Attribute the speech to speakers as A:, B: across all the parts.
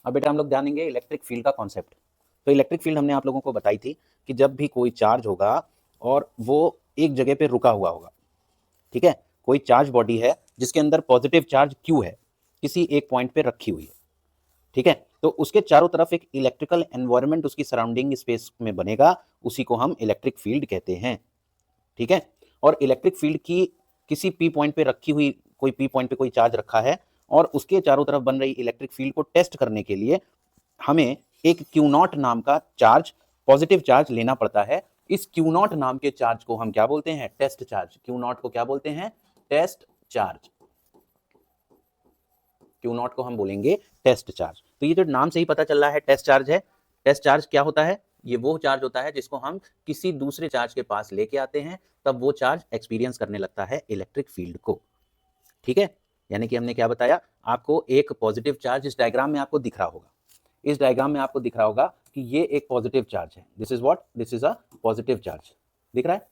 A: अब बेटा हम लोग जानेंगे इलेक्ट्रिक फील्ड का कॉन्सेप्ट। तो इलेक्ट्रिक फील्ड हमने आप लोगों को बताई थी कि जब भी कोई चार्ज होगा और वो एक जगह पे रुका हुआ होगा, ठीक है, कोई चार्ज बॉडी है जिसके अंदर पॉजिटिव चार्ज क्यू है, किसी एक पॉइंट पे रखी हुई है, ठीक है, तो उसके चारों तरफ एक इलेक्ट्रिकल एनवायरनमेंट उसकी सराउंडिंग स्पेस में बनेगा, उसी को हम इलेक्ट्रिक फील्ड कहते हैं, ठीक है। और इलेक्ट्रिक फील्ड की किसी पी पॉइंट पे रखी हुई, कोई पी पॉइंट पे कोई चार्ज रखा है और उसके चारों तरफ बन रही इलेक्ट्रिक फील्ड को टेस्ट करने के लिए हमें एक क्यू नॉट नाम का चार्ज, पॉजिटिव चार्ज लेना पड़ता है। इस क्यू नॉट नाम के चार्ज को हम क्या बोलते हैं? Test charge. क्यू नॉट को क्या बोलते हैं? Test charge. क्यू नॉट को हम बोलेंगे टेस्ट चार्ज। तो ये जो नाम से ही पता चल रहा है टेस्ट चार्ज है। टेस्ट चार्ज क्या होता है? ये वो चार्ज होता है जिसको हम किसी दूसरे चार्ज के पास लेके आते हैं, तब वो चार्ज एक्सपीरियंस करने लगता है इलेक्ट्रिक फील्ड को, ठीक है। यानी कि हमने क्या बताया आपको, एक पॉजिटिव चार्ज इस डायग्राम में आपको दिख रहा होगा, इस डायग्राम में आपको दिख रहा होगा कि ये एक पॉजिटिव चार्ज है। This is what? This is a positive charge. दिख रहा है?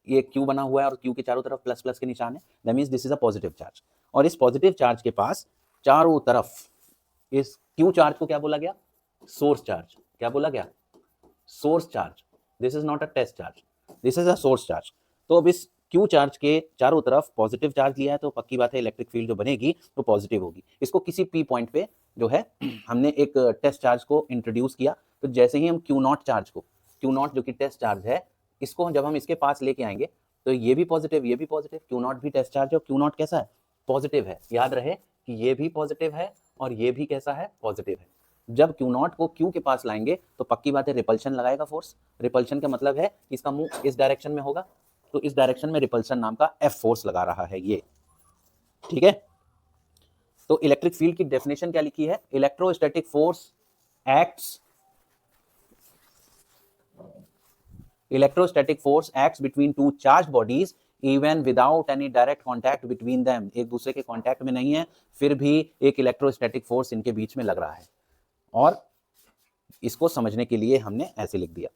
A: ये क्यू बना हुआ है और क्यू के चारों तरफ प्लस प्लस के निशान है, that means this is a positive charge. और इस पॉजिटिव चार्ज के पास चारों तरफ, इस क्यू चार्ज को क्या बोला गया? Source charge. क्या बोला गया? Source charge. This is not a test charge, this is a source charge. तो अब इस क्यू चार्ज के चारों तरफ पॉजिटिव चार्ज लिया है, तो पक्की बात है इलेक्ट्रिक फील्ड जो बनेगी वो पॉजिटिव होगी। इसको किसी पी पॉइंट पे जो है हमने एक टेस्ट चार्ज को इंट्रोड्यूस किया, तो जैसे ही हम क्यू नॉट चार्ज को, क्यू नॉट जो कि टेस्ट चार्ज है, इसको जब हम इसके पास लेके आएंगे तो ये भी पॉजिटिव, ये भी पॉजिटिव, क्यू नॉट भी टेस्ट चार्ज है और क्यू नॉट कैसा है? पॉजिटिव है। याद रहे कि ये भी पॉजिटिव है और ये भी कैसा है? पॉजिटिव है। जब क्यू नॉट को क्यू के पास लाएंगे तो पक्की बात है रिपल्शन लगाएगा फोर्स। रिपल्शन का मतलब है कि इसका मुंह इस डायरेक्शन में होगा, तो इस डायरेक्शन में रिपल्शन नाम का एफ फोर्स लगा रहा है ये, ठीक है। तो इलेक्ट्रिक फील्ड की डेफिनेशन क्या लिखी है? Electrostatic force acts, electrostatic force acts between two charge bodies even without any direct contact between them. एक दूसरे के कॉन्टैक्ट में नहीं है, फिर भी एक इलेक्ट्रोस्टैटिक फोर्स इनके बीच में लग रहा है, और इसको समझने के लिए हमने ऐसे लिख दिया।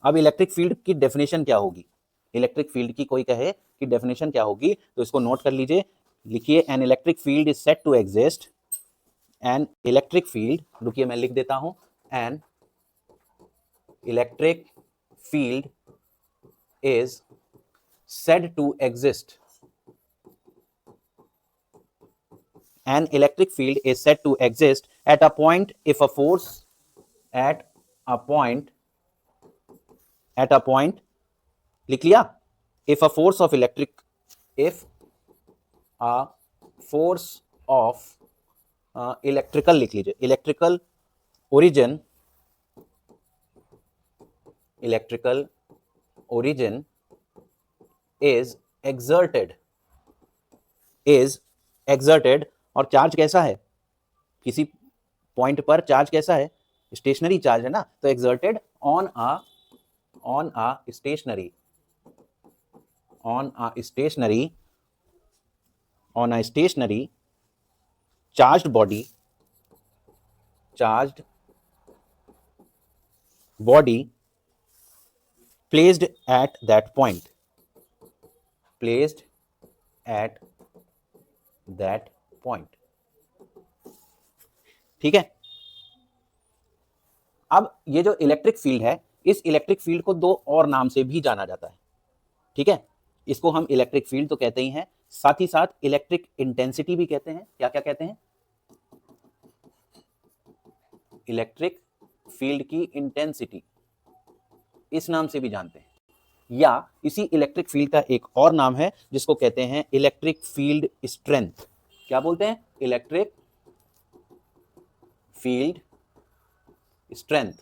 A: अब इलेक्ट्रिक फील्ड की डेफिनेशन क्या होगी? इलेक्ट्रिक फील्ड की कोई कहे कि डेफिनेशन क्या होगी, तो इसको नोट कर लीजिए, लिखिए an electric field is said to exist, an electric field, रुकिए मैं लिख देता हूं, an electric field is said to exist, an electric field is said to exist at a point if a force at a point, at a point, लिख लिया, if a force of electric, if a force of electrical, लिख लीजिए, electrical origin, electrical origin is exerted, is exerted, और charge कैसा है? किसी point पर charge कैसा है? स्टेशनरी चार्ज है ना, तो exerted on a stationary, on a stationary, on a stationary charged body, charged body placed at that point, placed at that point, ठीक है। अब ये जो इलेक्ट्रिक फील्ड है, इस इलेक्ट्रिक फील्ड को दो और नाम से भी जाना जाता है, ठीक है। इसको हम इलेक्ट्रिक फील्ड तो कहते ही हैं, साथ ही साथ इलेक्ट्रिक इंटेंसिटी भी कहते हैं। क्या क्या कहते हैं? इलेक्ट्रिक फील्ड की इंटेंसिटी, इस नाम से भी जानते हैं, या इसी इलेक्ट्रिक फील्ड का एक और नाम है जिसको कहते हैं इलेक्ट्रिक फील्ड स्ट्रेंथ। क्या बोलते हैं? Electric field strength.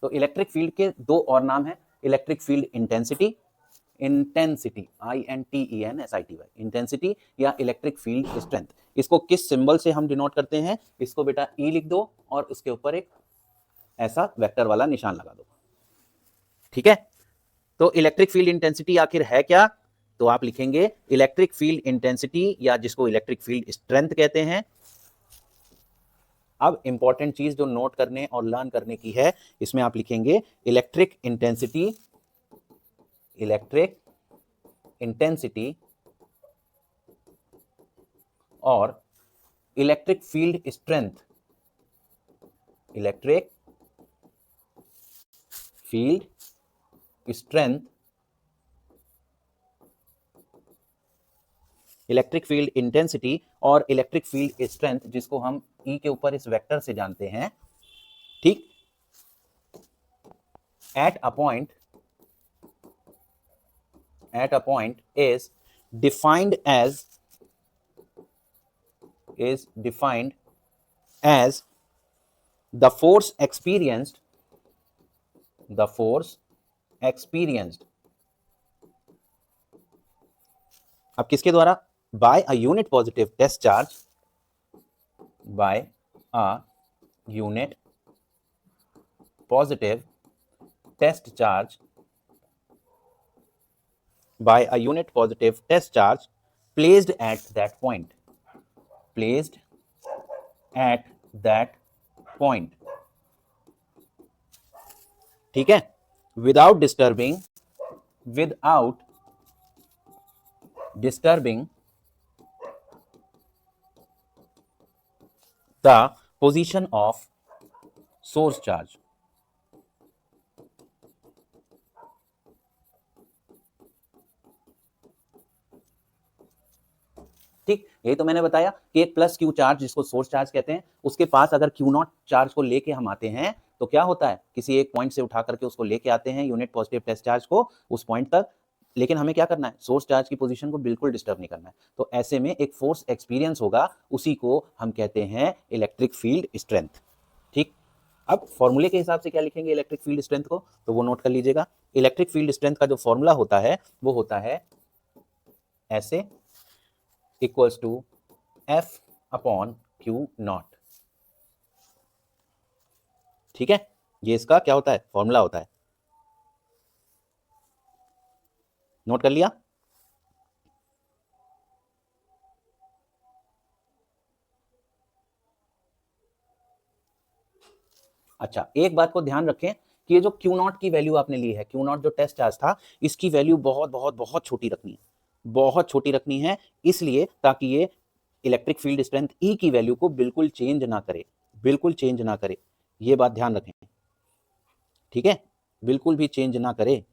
A: तो इलेक्ट्रिक फील्ड के दो और नाम हैं, electric field intensity, intensity INTENSITY, intensity, या इलेक्ट्रिक फील्ड स्ट्रेंथ। इसको किस सिंबल से हम डिनोट करते हैं? इसको बेटा E लिख दो और उसके ऊपर एक ऐसा वेक्टर वाला निशान लगा दो, ठीक है। तो इलेक्ट्रिक फील्ड इंटेंसिटी आखिर है क्या? तो आप लिखेंगे इलेक्ट्रिक फील्ड इंटेंसिटी, या जिसको इलेक्ट्रिक फील्ड स्ट्रेंथ कहते हैं। अब इंपॉर्टेंट चीज जो नोट करने और लर्न करने की है, इसमें आप लिखेंगे इलेक्ट्रिक इंटेंसिटी, इलेक्ट्रिक इंटेंसिटी और electric field strength, electric field strength, electric field intensity और इलेक्ट्रिक फील्ड स्ट्रेंथ, जिसको हम E के ऊपर इस वेक्टर से जानते हैं, ठीक, at a point is defined as the force experienced अब किसके द्वारा? by a unit positive test charge, by a unit positive test charge, by a unit positive test charge placed at that point, placed at that point, ठीक है, without disturbing the position of source charge. ठीक, यही तो मैंने बताया कि एक plus Q charge, जिसको सोर्स चार्ज कहते हैं, उसके पास अगर क्यू नॉट चार्ज को लेके हम आते हैं तो क्या होता है, किसी एक पॉइंट से उठा करके उसको लेके आते हैं यूनिट पॉजिटिव टेस्ट चार्ज को उस पॉइंट तक, लेकिन हमें क्या करना है, सोर्स चार्ज की पोजीशन को बिल्कुल डिस्टर्ब नहीं करना है। तो ऐसे में एक फोर्स एक्सपीरियंस होगा, उसी को हम कहते हैं इलेक्ट्रिक फील्ड स्ट्रेंथ। ठीक, अब फॉर्मूले के हिसाब से क्या लिखेंगे इलेक्ट्रिक फील्ड स्ट्रेंथ को, तो वो नोट कर लीजिएगा। इलेक्ट्रिक फील्ड स्ट्रेंथ का जो फॉर्मूला होता है वो होता है ऐसे, equals to F upon Q naught. ठीक है, ये इसका क्या होता है, फॉर्मूला होता है, नोट कर लिया। अच्छा, एक बात को ध्यान रखें कि ये जो Q नॉट की वैल्यू आपने ली है, Q नॉट जो टेस्ट चार्ज था, इसकी वैल्यू बहुत बहुत बहुत छोटी रखनी है, बहुत छोटी रखनी है, इसलिए ताकि ये इलेक्ट्रिक फील्ड स्ट्रेंथ E की वैल्यू को बिल्कुल चेंज ना करे, बिल्कुल चेंज ना करे, ये बात ध्यान रखें, ठीक है, बिल्कुल भी चेंज ना करे।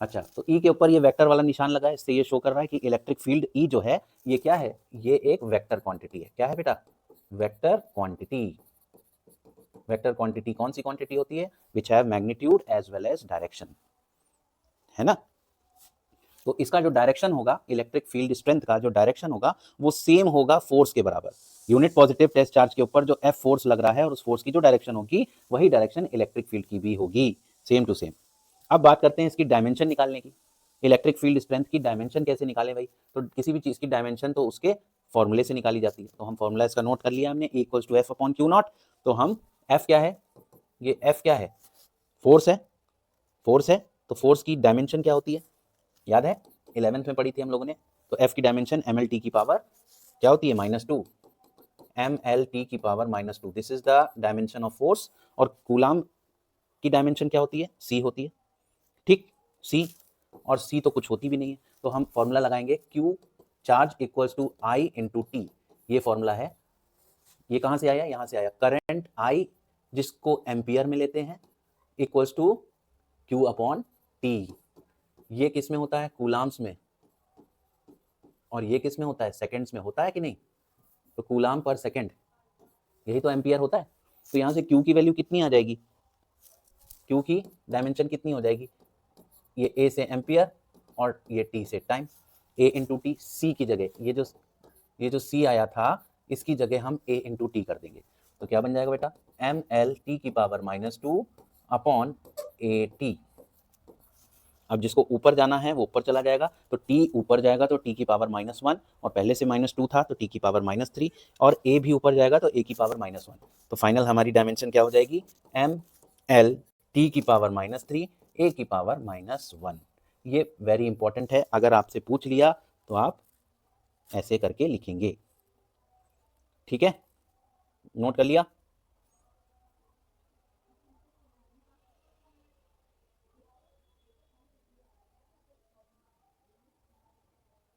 A: अच्छा, तो E के ऊपर ये वेक्टर वाला निशान लगा है, इससे ये शो कर रहा है कि इलेक्ट्रिक फील्ड E जो है ये क्या है, ये एक वेक्टर क्वांटिटी है। क्या है बेटा, वेक्टर क्वांटिटी। वेक्टर क्वांटिटी कौन सी क्वांटिटी होती है, which have magnitude as well as direction, है ना। तो इसका जो डायरेक्शन होगा, इलेक्ट्रिक फील्ड स्ट्रेंथ का जो डायरेक्शन होगा वो सेम होगा फोर्स के बराबर। यूनिट पॉजिटिव टेस्ट चार्ज के ऊपर जो F फोर्स लग रहा है और उस फोर्स की जो डायरेक्शन होगी वही डायरेक्शन इलेक्ट्रिक फील्ड की भी होगी, सेम टू सेम। अब बात करते हैं इसकी डायमेंशन निकालने की। इलेक्ट्रिक फील्ड स्ट्रेंथ की डायमेंशन कैसे निकालें भाई, तो किसी भी चीज की डायमेंशन तो उसके फॉर्मूले से निकाली जाती है। तो हम फॉर्मूला इसका नोट कर लिया हमने, E equals to F upon Q naught. तो हम F क्या है, ये F क्या है, फोर्स है, फोर्स है, तो फोर्स की डायमेंशन क्या होती है, याद है 11th में पढ़ी थी हम लोगों ने। तो F की डायमेंशन ml t की पावर क्या होती है, -2, ml t की power -2, this is the dimension of force. और कूलाम की डायमेंशन क्या होती है, C होती है, ठीक, C, और C तो कुछ होती भी नहीं है। तो हम फॉर्मूला लगाएंगे Q charge equals to I into T, ये फॉर्मूला है। ये कहां से आया, यहां से आया, करंट I जिसको एम्पियर में लेते हैं equals to Q upon T. ये किस में होता है, कूलाम्स में, और ये किस में होता है, सेकंड्स में, होता है कि नहीं। तो कूलाम पर सेकंड, यही तो एम्पियर होता है। तो यहां से Q की वैल्यू कितनी आ जाएगी, Q की डायमेंशन कितनी हो जाएगी, ये A से एम्पियर और ये T से time, A into T, C की जगह ये जो C आया था इसकी जगह हम A इंटू टी कर देंगे। तो क्या बन जाएगा बेटा, ml t की पावर -2 अपॉन AT। अब जिसको ऊपर जाना है वो ऊपर चला जाएगा, तो t ऊपर जाएगा तो t की पावर -1, और पहले से -2 था तो t की पावर -3, और a भी ऊपर जाएगा तो a की पावर -1। तो फाइनल हमारी डायमेंशन क्या हो जाएगी, ml t की पावर -3 a की पावर -1। ये वेरी इंपॉर्टेंट है, अगर आपसे पूछ लिया तो आप ऐसे करके लिखेंगे, ठीक है, नोट कर लिया।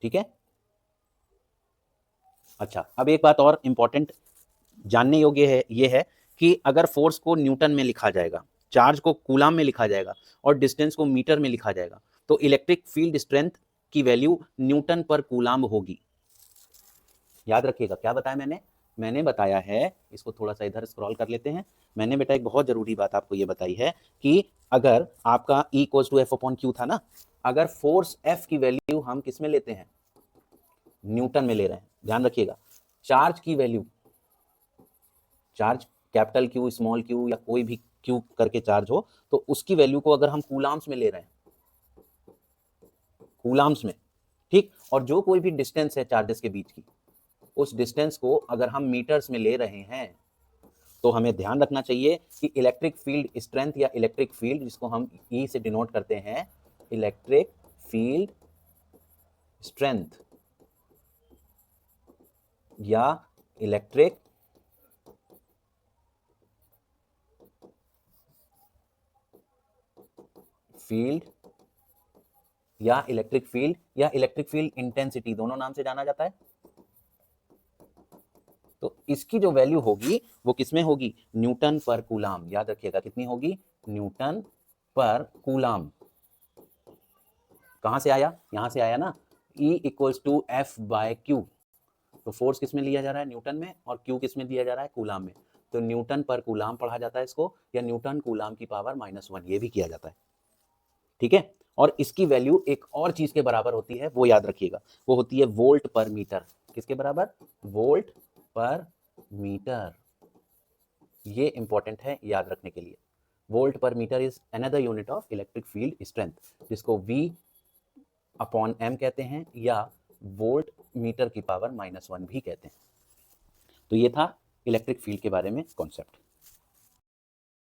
A: ठीक है, अच्छा, अब एक बात और इंपॉर्टेंट जानने योग्य है, ये है कि अगर फोर्स को न्यूटन में लिखा जाएगा, चार्ज को कूलाम में लिखा जाएगा और डिस्टेंस को मीटर में लिखा जाएगा, तो इलेक्ट्रिक फील्ड स्ट्रेंथ की वैल्यू न्यूटन पर कूलाम होगी। याद रखिएगा, क्या बताया मैंने बताया है, इसको थोड़ा सा इधर स्क्रॉल कर लेते हैं। मैंने बेटा एक बहुत जरूरी बात आपको ये बताई है कि अगर आपका E इक्वल्स टू F/Q था ना, अगर फोर्स F की वैल्यू हम किस में लेते हैं, न्यूटन में ले रहे हैं, ध्यान रखिएगा। चार्ज की value, charge capital Q small q या कोई भी Q करके चार्ज हो, तो उसकी वैल्यू को अगर हम कूलाम्स में ले रहे हैं, कूलाम्स में, ठीक, और जो कोई भी डिस्टेंस है चार्जेस के बीच की, उस डिस्टेंस को अगर हम मीटर्स में ले रहे हैं, तो हमें ध्यान रखना चाहिए कि इलेक्ट्रिक फील्ड स्ट्रेंथ या इलेक्ट्रिक फील्ड, जिसको हम E से डिनोट करते हैं, इलेक्ट्रिक फील्ड स्ट्रेंथ या इलेक्ट्रिक फील्ड या इलेक्ट्रिक फील्ड या इलेक्ट्रिक फील्ड इंटेंसिटी, दोनों नाम से जाना जाता है। तो इसकी जो वैल्यू होगी वो किसमें होगी, न्यूटन पर कूलाम। याद रखिएगा कितनी होगी, न्यूटन पर कूलाम। कहां से आया, यहां से आया ना, E इक्वल्स टू F/Q। तो फोर्स किसमें लिया जा रहा है, न्यूटन में, और Q किसमें दिया जा रहा है, कूलाम में। तो न्यूटन पर कूलाम पढ़ा जाता है इसको, या न्यूटन कूलाम की पावर -1, ये भी किया जाता है, ठीक है। और इसकी वैल्यू एक और चीज के बराबर होती है, वो याद रखिएगा, वो होती है वोल्ट पर मीटर। किसके बराबर, वोल्ट पर मीटर। ये इंपॉर्टेंट है याद रखने के लिए। Volt per metre is another unit of electric field strength, जिसको V/M कहते हैं, या वोल्ट मीटर की पावर -1 भी कहते हैं। तो ये था इलेक्ट्रिक फील्ड के बारे में कॉन्सेप्ट।